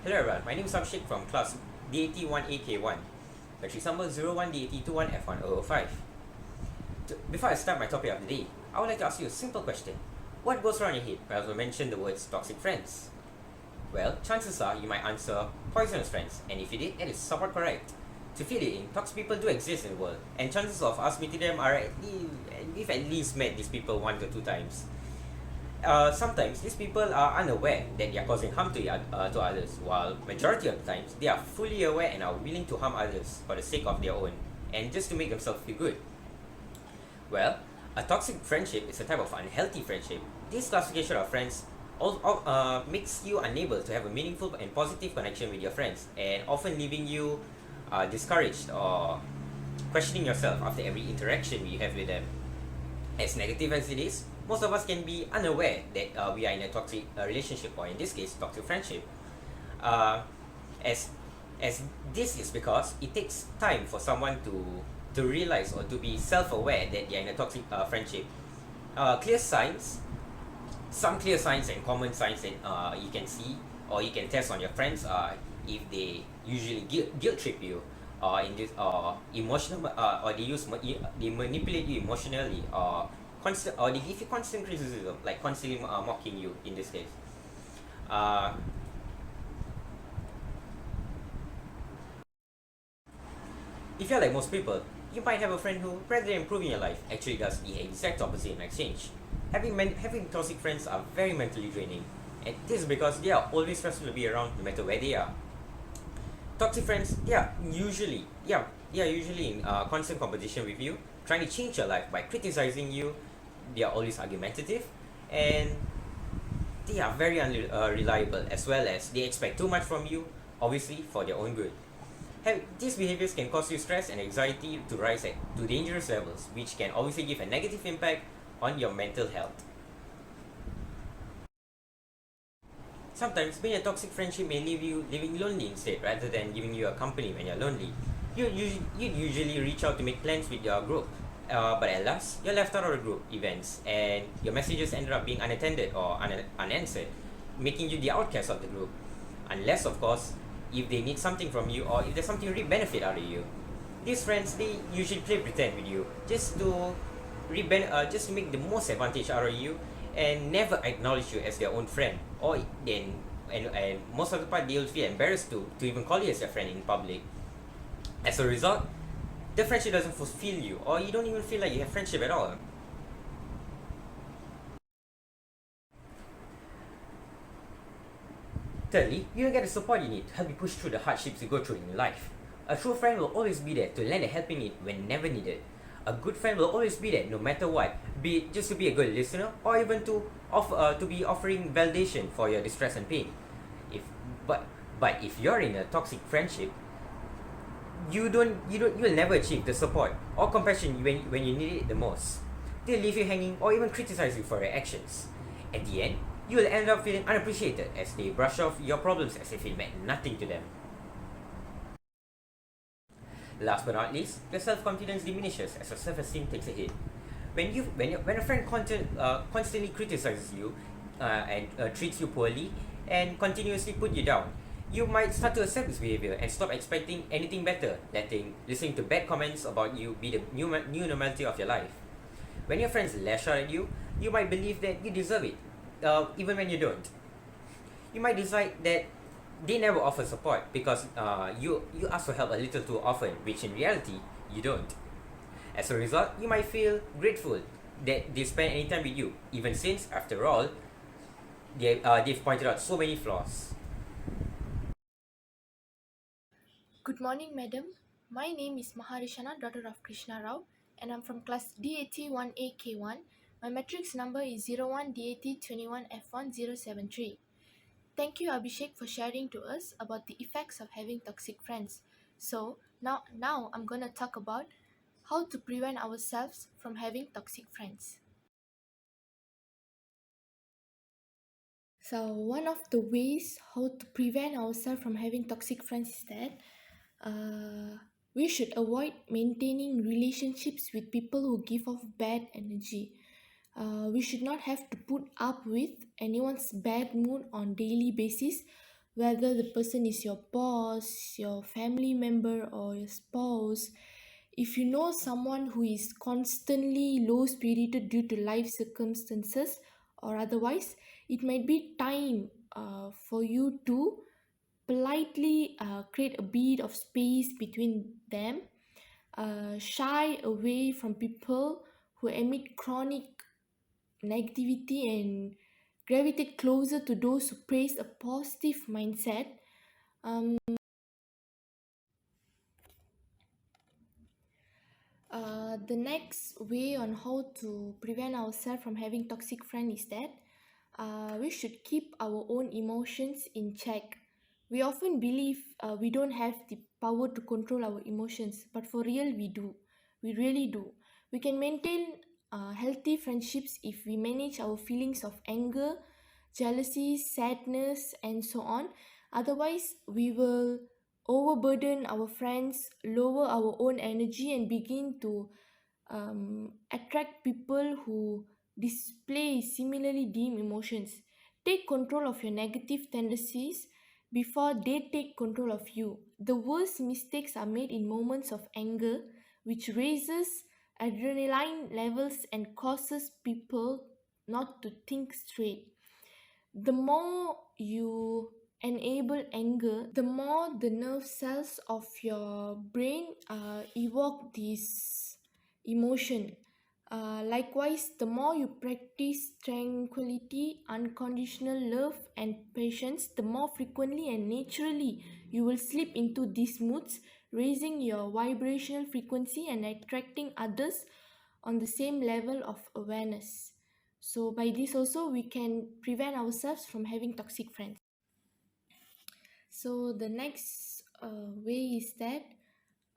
Hello everyone, my name is Abhishek from class DAT1AK1, matrix number 01DAT21F1005. Before I start my topic of the day, I would like to ask you a simple question. What goes around your head when I mention the words toxic friends? Well, chances are you might answer poisonous friends, and if you did, that is somewhat correct. To fill it in, toxic people do exist in the world, and chances of us meeting them are we've at least met these people one to two times. Sometimes these people are unaware that they are causing harm to others, while majority of the times they are fully aware and are willing to harm others for the sake of their own and just to make themselves feel good. Well, a toxic friendship is a type of unhealthy friendship. This classification of friends makes you unable to have a meaningful and positive connection with your friends, and often leaving you discouraged or questioning yourself after every interaction you have with them. As negative as it is, most of us can be unaware that we are in a toxic relationship, or in this case, toxic friendship. Uh, as as this is because it takes time for someone to realize or to be self-aware that they are in a toxic friendship. Clear signs, some clear signs and common signs that you can see or you can test on your friends are if they usually guilt trip you, or in this or emotional or they manipulate you emotionally, or they give you constant criticism, like constantly mocking you in this case. uh, if you're like most people, you might have a friend who, rather than improving your life, actually does the exact opposite in exchange. Having toxic friends are very mentally draining, and this is because they are always stressful to be around no matter where they are. Toxic friends, they are usually in constant competition with you, trying to change your life by criticizing you. They are always argumentative, and they are very unreliable, as well as they expect too much from you, obviously for their own good. These behaviors can cause you stress and anxiety to rise to dangerous levels, which can obviously give a negative impact on your mental health. Sometimes being a toxic friendship may leave you living lonely instead, rather than giving you a company when you're lonely. You usually reach out to make plans with your group, but at last you're left out of the group events, and your messages ended up being unattended or unanswered, making you the outcast of the group. Unless, of course, if they need something from you, or if there's something really benefit out of you. These friends, they usually play pretend with you just to make the most advantage out of you, and never acknowledge you as their own friend. Or then and most of the part they'll feel embarrassed to even call you as their friend in public. As a result, the friendship doesn't fulfill you, or you don't even feel like you have friendship at all. Thirdly, you don't get the support you need to help you push through the hardships you go through in life. A true friend will always be there to lend a helping hand whenever needed. A good friend will always be there no matter what, be it just to be a good listener, or even to be offering validation for your distress and pain. If but but if you're in a toxic friendship, you'll never achieve the support or compassion when you need it the most. They'll leave you hanging or even criticize you for your actions. At the end, you will end up feeling unappreciated as they brush off your problems as if it meant nothing to them. Last but not least, your self-confidence diminishes as your self-esteem takes a hit. When a friend constantly criticizes you, and treats you poorly, and continuously put you down, you might start to accept this behavior and stop expecting anything better, letting listening to bad comments about you be the new normality of your life. When your friends lash out at you, you might believe that you deserve it, even when you don't. You might decide that they never offer support because you ask for help a little too often, which in reality you don't. As a result, you might feel grateful that they spend any time with you, even since, after all, they've pointed out so many flaws. Good morning, madam. My name is Maharishana, daughter of Krishna Rao, and I'm from class DAT1AK1. My matrix number is 01DAT21F1073. Thank you, Abhishek, for sharing to us about the effects of having toxic friends. So, now I'm going to talk about how to prevent ourselves from having toxic friends. So, one of the ways how to prevent ourselves from having toxic friends is that we should avoid maintaining relationships with people who give off bad energy. We should not have to put up with anyone's bad mood on daily basis. whether the person is your boss, your family member, or your spouse. If you know someone who is constantly low spirited due to life circumstances or otherwise, it might be time for you to politely create a bit of space between them, shy away from people who emit chronic negativity and gravitate closer to those who praise a positive mindset. Um, the next way on how to prevent ourselves from having toxic friends is that we should keep our own emotions in check. We often believe we don't have the power to control our emotions, but for real, we do. We really do. We can maintain healthy friendships if we manage our feelings of anger, jealousy, sadness, and so on. Otherwise, we will overburden our friends, lower our own energy, and begin to attract people who display similarly dim emotions. Take control of your negative tendencies before they take control of you. The worst mistakes are made in moments of anger, which raises adrenaline levels and causes people not to think straight. The more you enable anger, the more the nerve cells of your brain evoke this emotion. Likewise, the more you practice tranquility, unconditional love, and patience, the more frequently and naturally you will slip into these moods, raising your vibrational frequency and attracting others on the same level of awareness. So by this also we can prevent ourselves from having toxic friends. So the next way is that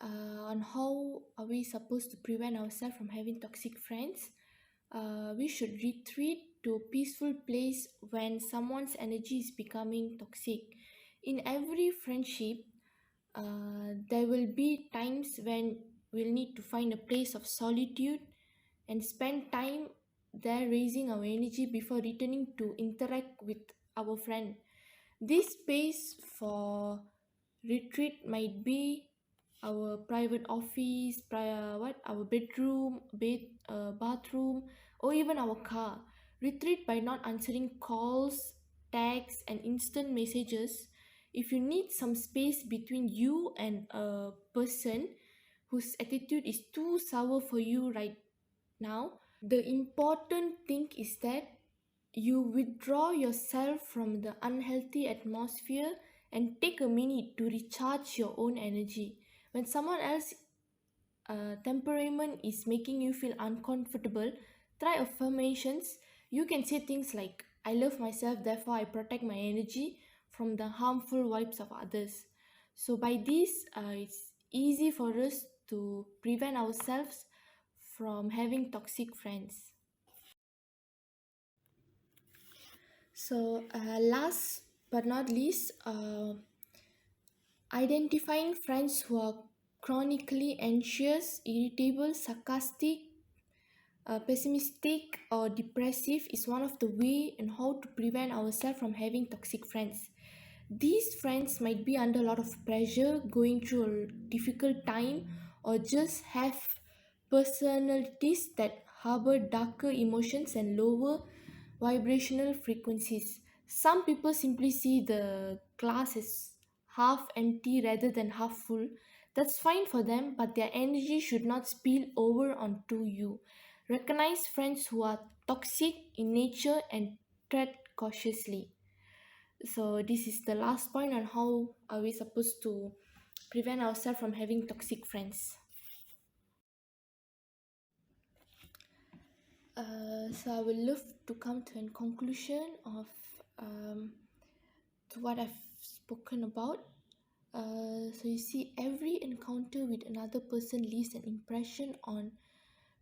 on how are we supposed to prevent ourselves from having toxic friends. We should retreat to a peaceful place when someone's energy is becoming toxic. In every friendship, there will be times when we'll need to find a place of solitude and spend time there raising our energy before returning to interact with our friend. This space for retreat might be our private office, our bedroom, bathroom, or even our car. Retreat by not answering calls, texts, and instant messages. If you need some space between you and a person whose attitude is too sour for you right now, the important thing is that you withdraw yourself from the unhealthy atmosphere and take a minute to recharge your own energy. When someone else temperament is making you feel uncomfortable, try affirmations. You can say things like, I love myself, therefore I protect my energy from the harmful vibes of others. So, by this, it's easy for us to prevent ourselves from having toxic friends. So, last but not least, identifying friends who are chronically anxious, irritable, sarcastic, pessimistic, or depressive is one of the way and how to prevent ourselves from having toxic friends. These friends might be under a lot of pressure, going through a difficult time, or just have personalities that harbor darker emotions and lower vibrational frequencies. Some people simply see the glass as half empty rather than half full. That's fine for them, but their energy should not spill over onto you. Recognize friends who are toxic in nature and tread cautiously. So this is the last point on how are we supposed to prevent ourselves from having toxic friends. So I will love to come to a conclusion of um, to what I've spoken about. So you see, every encounter with another person leaves an impression on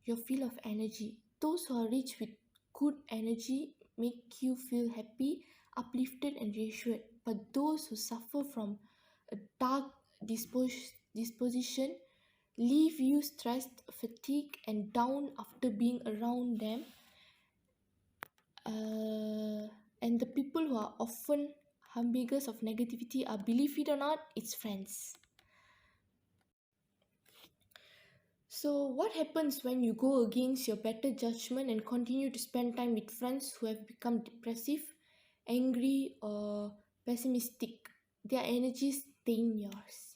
your field of energy. Those who are rich with good energy make you feel happy, uplifted, and reassured. But those who suffer from a dark disposition leave you stressed, fatigued, and down after being around them. And the people who are often harbingers of negativity are, believe it or not, it's friends. So, what happens when you go against your better judgment and continue to spend time with friends who have become depressive, angry, or pessimistic? Their energies stain yours.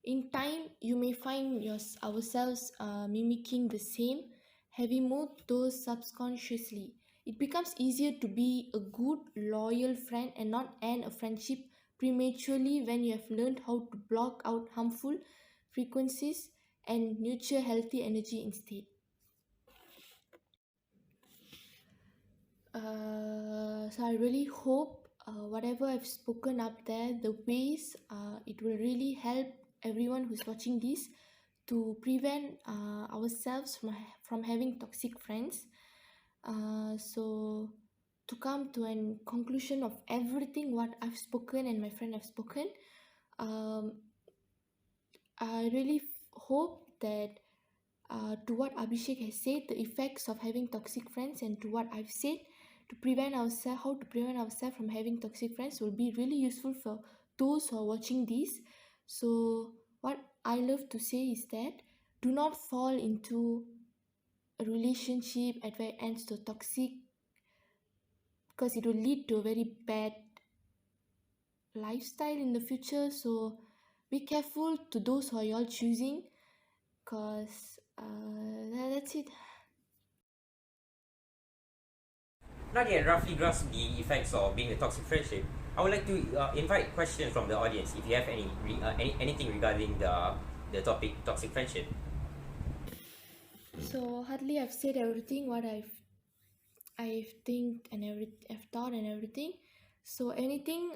In time, you may find ourselves mimicking the same heavy mood, though subconsciously. It becomes easier to be a good, loyal friend and not end a friendship prematurely when you have learned how to block out harmful frequencies and nurture healthy energy instead. So I really hope whatever I've spoken up there, the ways it will really help everyone who's watching this to prevent ourselves from having toxic friends. So to come to a conclusion of everything what I've spoken and my friend have spoken, um, I really hope that to what Abhishek has said, the effects of having toxic friends, and to what I've said, to prevent ourselves, how to prevent ourselves from having toxic friends, will be really useful for those who are watching this. So, what I love to say is that do not fall into a relationship at where it ends to toxic, because it will lead to a very bad lifestyle in the future. So, be careful to those who are y'all choosing, because that's it. Now that you roughly grasp the effects of being a toxic friendship, I would like to invite questions from the audience if you have anything regarding the topic toxic friendship. So hardly I've said everything what I've think and I've thought and everything. So anything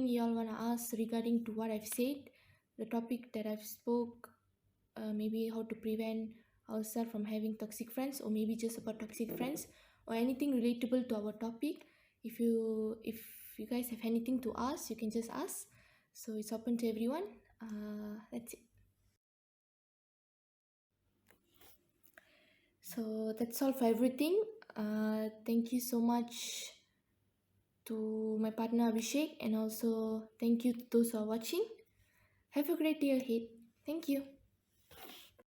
y'all wanna ask regarding to what I've said, the topic that I've spoke, maybe how to prevent ourselves from having toxic friends, or maybe just about toxic friends, or anything relatable to our topic. If you guys have anything to ask, you can just ask. So it's open to everyone. That's it. So that's all for everything. Thank you so much to my partner Abhishek, and also thank you to those who are watching. Have a great day ahead. Thank you.